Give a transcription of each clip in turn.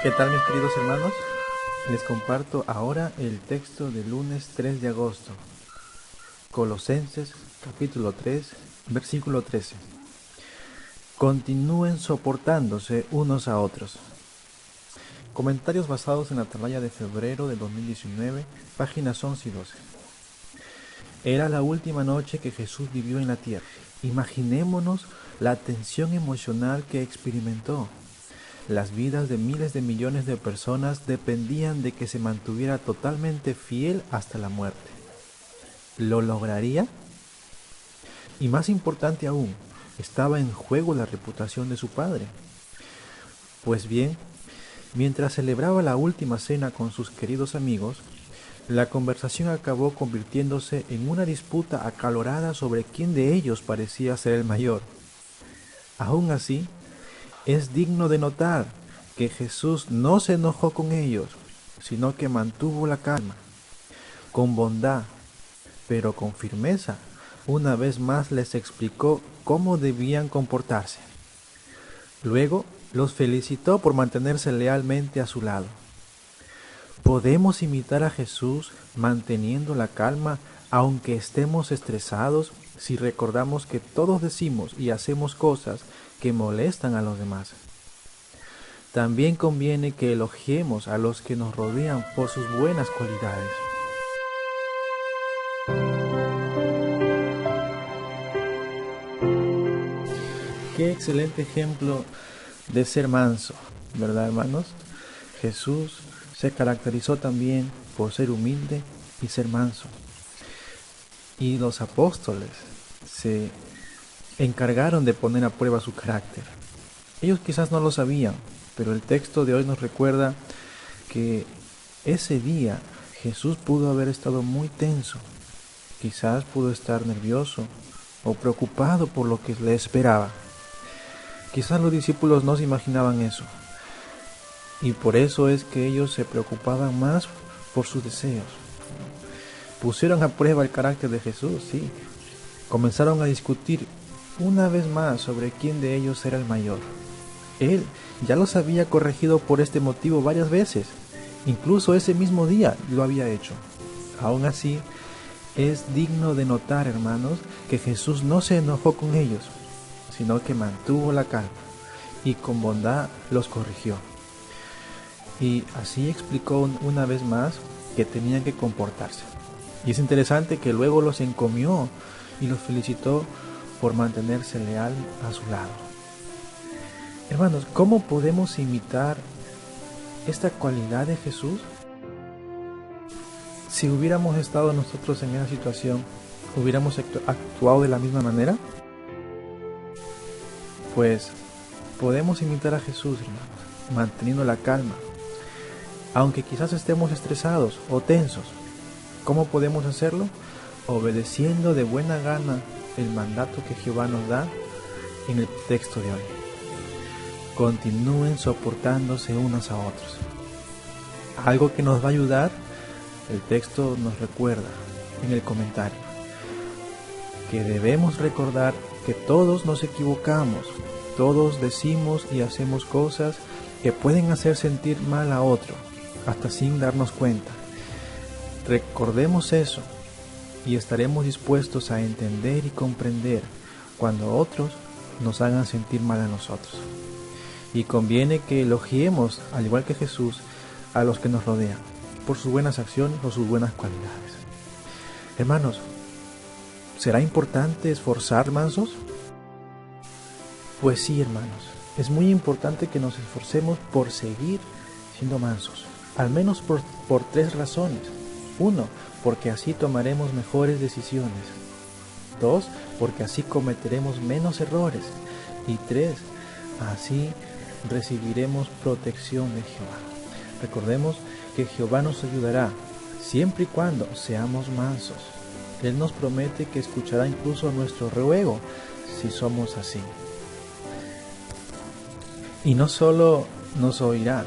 ¿Qué tal, mis queridos hermanos? Les comparto ahora el texto del lunes 3 de agosto, Colosenses capítulo 3, versículo 13. Continúen soportándose unos a otros. Comentarios basados en la Atalaya de febrero de 2019, páginas 11 y 12. Era la última noche que Jesús vivió en la tierra. Imaginémonos la tensión emocional que experimentó. Las vidas de miles de millones de personas dependían de que se mantuviera totalmente fiel hasta la muerte. ¿Lo lograría? Y más importante aún, estaba en juego la reputación de su padre. Pues bien, mientras celebraba la última cena con sus queridos amigos, la conversación acabó convirtiéndose en una disputa acalorada sobre quién de ellos parecía ser el mayor. Aún así, es digno de notar que Jesús no se enojó con ellos, sino que mantuvo la calma, con bondad, pero con firmeza. Una vez más les explicó cómo debían comportarse. Luego los felicitó por mantenerse lealmente a su lado. ¿Podemos imitar a Jesús manteniendo la calma aunque estemos estresados si recordamos que todos decimos y hacemos cosas que molestan a los demás? También conviene que elogiemos a los que nos rodean por sus buenas cualidades. Qué excelente ejemplo de ser manso, ¿verdad, hermanos? Jesús se caracterizó también por ser humilde y ser manso. Y los apóstoles se encargaron de poner a prueba su carácter. Ellos quizás no lo sabían, pero el texto de hoy nos recuerda que ese día Jesús pudo haber estado muy tenso, quizás pudo estar nervioso o preocupado por lo que le esperaba. Quizás los discípulos no se imaginaban eso, y por eso es que ellos se preocupaban más por sus deseos. Pusieron a prueba el carácter de Jesús, sí. Comenzaron a discutir una vez más sobre quién de ellos era el mayor. Él ya los había corregido por este motivo varias veces, incluso ese mismo día lo había hecho. Aún así, es digno de notar, hermanos, que Jesús no se enojó con ellos, sino que mantuvo la calma y con bondad los corrigió. Y así explicó una vez más que tenían que comportarse. Y es interesante que luego los encomió y los felicitó por mantenerse leal a su lado. Hermanos, ¿cómo podemos imitar esta cualidad de Jesús? Si hubiéramos estado nosotros en esa situación, ¿hubiéramos actuado de la misma manera? Pues podemos imitar a Jesús, hermanos, manteniendo la calma, aunque quizás estemos estresados o tensos. ¿Cómo podemos hacerlo? Obedeciendo de buena gana el mandato que Jehová nos da en el texto de hoy. Continúen soportándose unos a otros. Algo que nos va a ayudar, el texto nos recuerda en el comentario, que debemos recordar que todos nos equivocamos, todos decimos y hacemos cosas que pueden hacer sentir mal a otro, hasta sin darnos cuenta. Recordemos eso y estaremos dispuestos a entender y comprender cuando otros nos hagan sentir mal a nosotros. Y conviene que elogiemos, al igual que Jesús, a los que nos rodean, por sus buenas acciones o sus buenas cualidades. Hermanos, ¿será importante esforzar mansos? Pues sí, hermanos, es muy importante que nos esforcemos por seguir siendo mansos, al menos por tres razones. 1, porque así tomaremos mejores decisiones. 2, porque así cometeremos menos errores. Y 3, así recibiremos protección de Jehová. Recordemos que Jehová nos ayudará siempre y cuando seamos mansos. Él nos promete que escuchará incluso nuestro ruego si somos así. Y no solo nos oirá,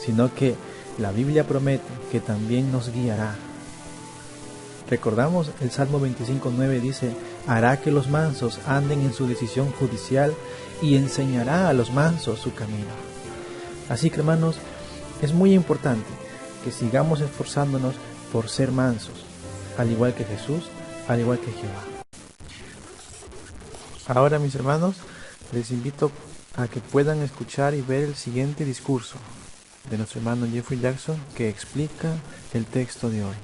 sino que la Biblia promete que también nos guiará. Recordamos el Salmo 25:9 dice: hará que los mansos anden en su decisión judicial y enseñará a los mansos su camino. Así que, hermanos, es muy importante que sigamos esforzándonos por ser mansos, al igual que Jesús, al igual que Jehová. Ahora, mis hermanos, les invito a que puedan escuchar y ver el siguiente discurso de nuestro hermano Jeffrey Jackson, que explica el texto de hoy.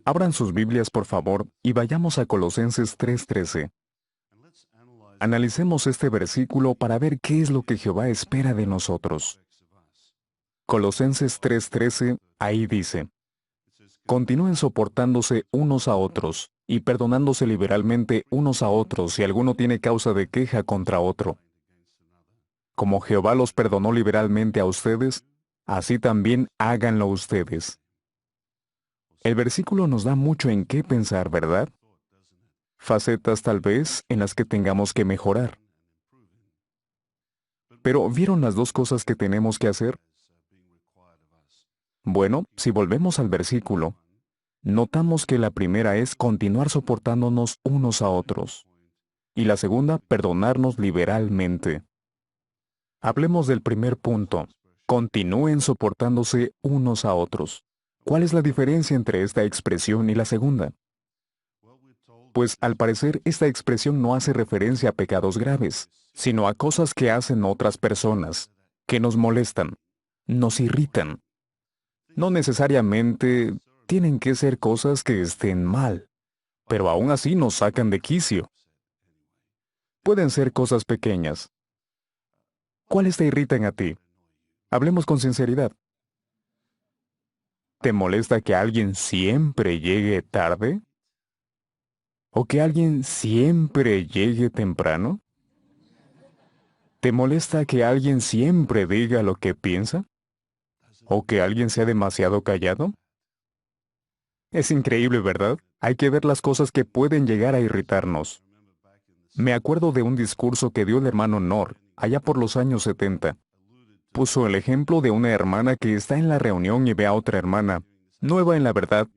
Abran sus Biblias, por favor, y vayamos a Colosenses 3:13. Analicemos este versículo para ver qué es lo que Jehová espera de nosotros. Colosenses 3:13, ahí dice: continúen soportándose unos a otros, y perdonándose liberalmente unos a otros si alguno tiene causa de queja contra otro. Como Jehová los perdonó liberalmente a ustedes, así también háganlo ustedes. El versículo nos da mucho en qué pensar, ¿verdad? Facetas tal vez en las que tengamos que mejorar. Pero ¿vieron las dos cosas que tenemos que hacer? Bueno, si volvemos al versículo, notamos que la primera es continuar soportándonos unos a otros, y la segunda, perdonarnos liberalmente. Hablemos del primer punto. Continúen soportándose unos a otros. ¿Cuál es la diferencia entre esta expresión y la segunda? Pues al parecer esta expresión no hace referencia a pecados graves, sino a cosas que hacen otras personas, que nos molestan, nos irritan. No necesariamente tienen que ser cosas que estén mal, pero aún así nos sacan de quicio. Pueden ser cosas pequeñas. ¿Cuáles te irritan a ti? Hablemos con sinceridad. ¿Te molesta que alguien siempre llegue tarde? ¿O que alguien siempre llegue temprano? ¿Te molesta que alguien siempre diga lo que piensa? ¿O que alguien sea demasiado callado? Es increíble, ¿verdad? Hay que ver las cosas que pueden llegar a irritarnos. Me acuerdo de un discurso que dio el hermano Nor, allá por los años 70. Puso el ejemplo de una hermana que está en la reunión y ve a otra hermana, nueva en la verdad,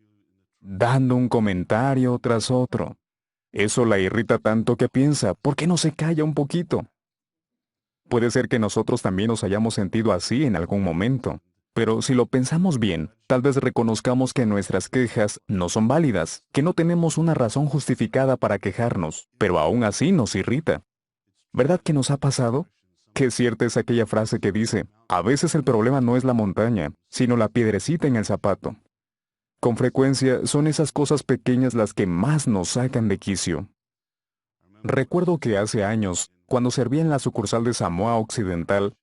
dando un comentario tras otro. Eso la irrita tanto que piensa, ¿por qué no se calla un poquito? Puede ser que nosotros también nos hayamos sentido así en algún momento. Pero si lo pensamos bien, tal vez reconozcamos que nuestras quejas no son válidas, que no tenemos una razón justificada para quejarnos, pero aún así nos irrita. ¿Verdad que nos ha pasado? Qué cierta es aquella frase que dice, a veces el problema no es la montaña, sino la piedrecita en el zapato. Con frecuencia son esas cosas pequeñas las que más nos sacan de quicio. Recuerdo que hace años, cuando servía en la sucursal de Samoa Occidental,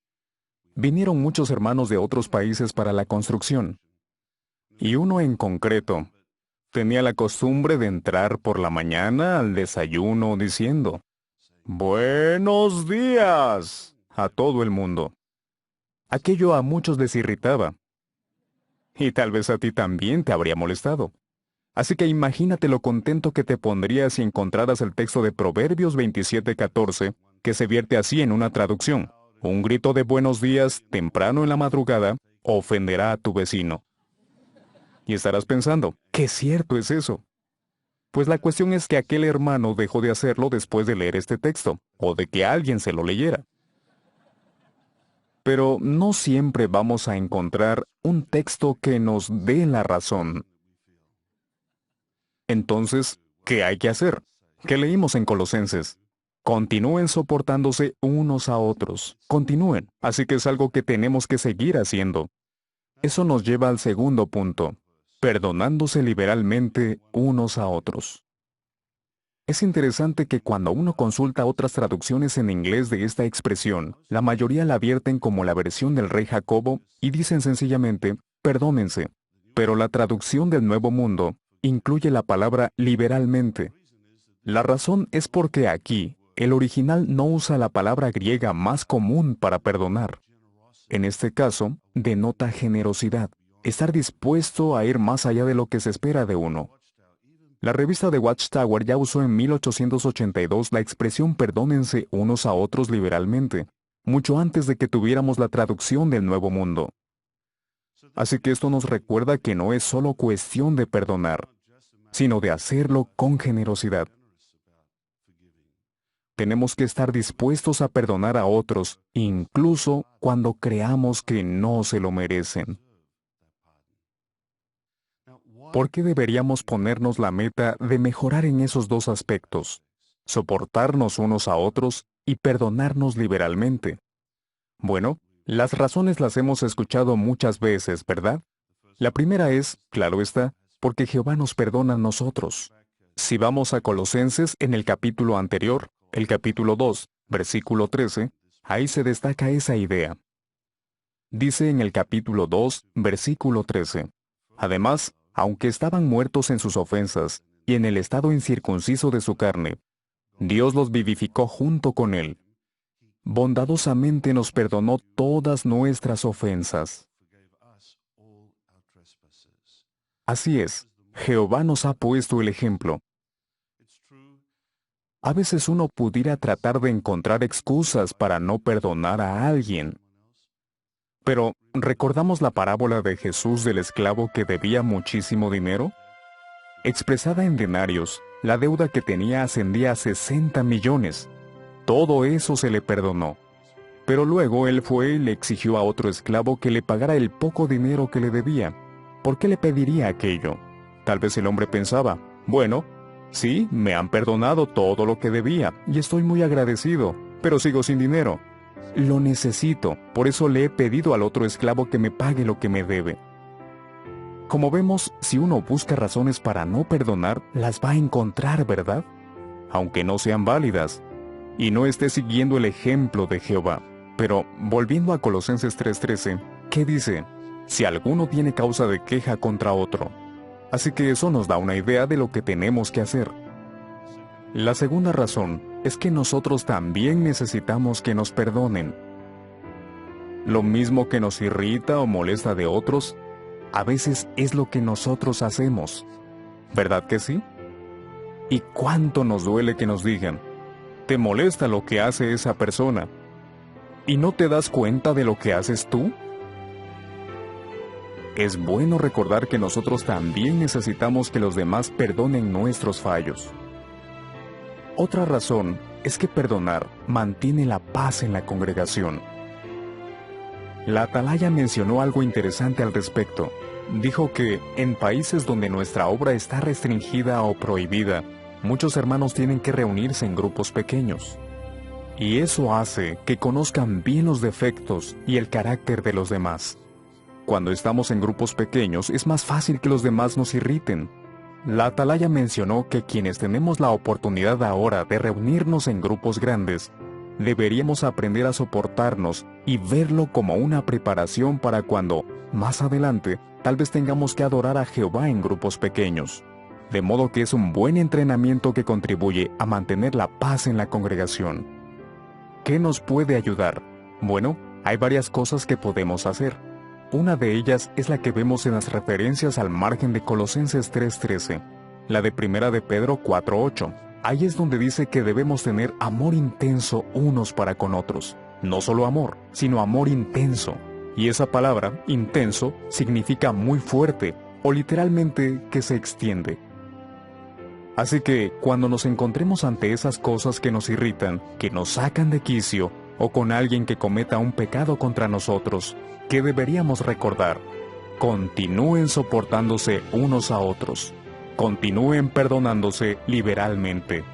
vinieron muchos hermanos de otros países para la construcción. Y uno en concreto tenía la costumbre de entrar por la mañana al desayuno diciendo, «Buenos días» a todo el mundo. Aquello a muchos les irritaba. Y tal vez a ti también te habría molestado. Así que imagínate lo contento que te pondrías si encontraras el texto de Proverbios 27:14, que se vierte así en una traducción. Un grito de buenos días temprano en la madrugada ofenderá a tu vecino. Y estarás pensando, ¿qué cierto es eso? Pues la cuestión es que aquel hermano dejó de hacerlo después de leer este texto, o de que alguien se lo leyera. Pero no siempre vamos a encontrar un texto que nos dé la razón. Entonces, ¿qué hay que hacer? ¿Qué leímos en Colosenses? Continúen soportándose unos a otros. Continúen. Así que es algo que tenemos que seguir haciendo. Eso nos lleva al segundo punto. Perdonándose liberalmente unos a otros. Es interesante que cuando uno consulta otras traducciones en inglés de esta expresión, la mayoría la vierten como la versión del rey Jacobo y dicen sencillamente, perdónense. Pero la traducción del Nuevo Mundo incluye la palabra liberalmente. La razón es porque aquí, el original no usa la palabra griega más común para perdonar. En este caso, denota generosidad, estar dispuesto a ir más allá de lo que se espera de uno. La revista The Watchtower ya usó en 1882 la expresión perdónense unos a otros liberalmente, mucho antes de que tuviéramos la traducción del Nuevo Mundo. Así que esto nos recuerda que no es solo cuestión de perdonar, sino de hacerlo con generosidad. Tenemos que estar dispuestos a perdonar a otros, incluso cuando creamos que no se lo merecen. ¿Por qué deberíamos ponernos la meta de mejorar en esos dos aspectos? Soportarnos unos a otros y perdonarnos liberalmente. Bueno, las razones las hemos escuchado muchas veces, ¿verdad? La primera es, claro está, porque Jehová nos perdona a nosotros. Si vamos a Colosenses en el capítulo anterior, el capítulo 2, versículo 13, ahí se destaca esa idea. Dice en el capítulo 2, versículo 13, además, aunque estaban muertos en sus ofensas y en el estado incircunciso de su carne, Dios los vivificó junto con él. Bondadosamente nos perdonó todas nuestras ofensas. Así es, Jehová nos ha puesto el ejemplo. A veces uno pudiera tratar de encontrar excusas para no perdonar a alguien. Pero, ¿recordamos la parábola de Jesús del esclavo que debía muchísimo dinero? Expresada en denarios, la deuda que tenía ascendía a 60 millones. Todo eso se le perdonó. Pero luego él fue y le exigió a otro esclavo que le pagara el poco dinero que le debía. ¿Por qué le pediría aquello? Tal vez el hombre pensaba, bueno, sí, me han perdonado todo lo que debía y estoy muy agradecido, pero sigo sin dinero. Lo necesito, por eso le he pedido al otro esclavo que me pague lo que me debe. Como vemos, si uno busca razones para no perdonar, las va a encontrar, ¿verdad? Aunque no sean válidas, y no esté siguiendo el ejemplo de Jehová. Pero, volviendo a Colosenses 3:13, ¿qué dice? Si alguno tiene causa de queja contra otro. Así que eso nos da una idea de lo que tenemos que hacer. La segunda razón es que nosotros también necesitamos que nos perdonen. Lo mismo que nos irrita o molesta de otros, a veces es lo que nosotros hacemos. ¿Verdad que sí? ¿Y cuánto nos duele que nos digan, te molesta lo que hace esa persona, y no te das cuenta de lo que haces tú? Es bueno recordar que nosotros también necesitamos que los demás perdonen nuestros fallos. Otra razón es que perdonar mantiene la paz en la congregación. La atalaya mencionó algo interesante al respecto. Dijo que en países donde nuestra obra está restringida o prohibida, muchos hermanos tienen que reunirse en grupos pequeños. Y eso hace que conozcan bien los defectos y el carácter de los demás. Cuando estamos en grupos pequeños es más fácil que los demás nos irriten. La atalaya mencionó que quienes tenemos la oportunidad ahora de reunirnos en grupos grandes, deberíamos aprender a soportarnos y verlo como una preparación para cuando, más adelante, tal vez tengamos que adorar a Jehová en grupos pequeños. De modo que es un buen entrenamiento que contribuye a mantener la paz en la congregación. ¿Qué nos puede ayudar? Bueno, hay varias cosas que podemos hacer. Una de ellas es la que vemos en las referencias al margen de Colosenses 3:13, la de 1 de Pedro 4:8. Ahí es donde dice que debemos tener amor intenso unos para con otros. No solo amor, sino amor intenso. Y esa palabra, intenso, significa muy fuerte, o literalmente que se extiende. Así que, cuando nos encontremos ante esas cosas que nos irritan, que nos sacan de quicio, o con alguien que cometa un pecado contra nosotros, ¿qué deberíamos recordar? Continúen soportándose unos a otros. Continúen perdonándose liberalmente.